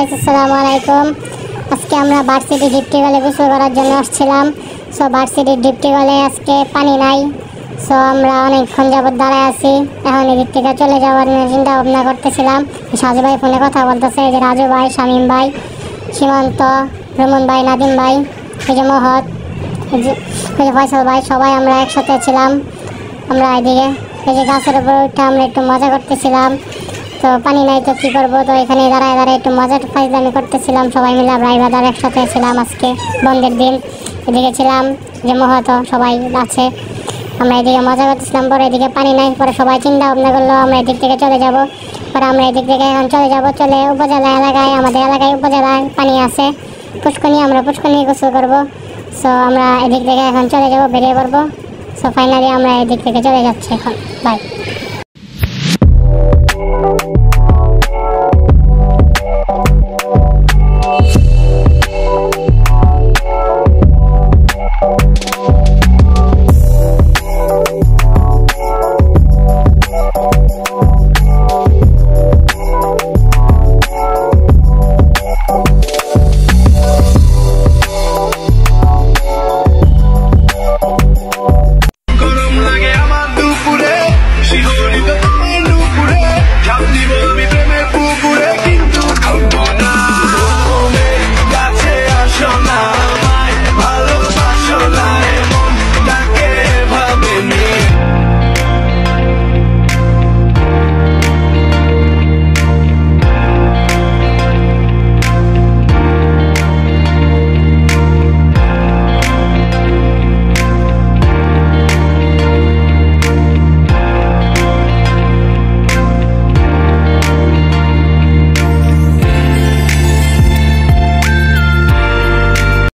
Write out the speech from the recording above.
Guys, আসসালামু আলাইকুম। আজকে আমরা ভার্সিটি ডিপটি গলে গোসল করার জন্য আসছিলাম। সো ভার্সিটি ডিপটি গলে আজকে পানি নাই। সো আমরা অনেকক্ষণ যাবত দাঁড়ায় আছি। এখন এদিক থেকে চলে যাওয়ার চিন্তা ভাবনা করতেছিলাম। সাজু ভাই ফোনে কথা বলতেছে, এই যে রাজু ভাই, শামীম ভাই, সীমান্ত, রমন ভাই, নাদিম ভাই, এই যে মহৎ, এই যে ফয়সাল ভাই, সবাই আমরা একসাথে ছিলাম। আমরা এদিকে এই যে গাছের উপর উঠে আমরা একটু মজা করতেছিলাম। তো পানি নাই তো কী করবো, তো এখানে দাঁড়ায় দাঁড়ায় একটু মজা ফাইজলামি করতেছিলাম। সবাই মিলে ভাই বাদার একসাথে ছিলাম আজকে বন্ধের দিন। এদিকে ছিলাম যে মহৎ সবাই আছে, আমরা এদিকে মজা করতেছিলাম। পরে এদিকে পানি নাই, পরে সবাই চিন্তা ভাবনা করলো আমরা এদিক থেকে চলে যাব। পরে আমরা এদিক থেকে এখন চলে যাব, চলে উপজেলা এলাকায়, আমাদের এলাকায় উপজেলায় পানি আছে পুষ্করণী, আমরা পুষ্করণী গোসল করবো। সো আমরা এদিক থেকে এখন চলে যাব, বেরিয়ে পড়বো। সো ফাইনালি আমরা এদিক থেকে চলে যাচ্ছি এখন। বাই।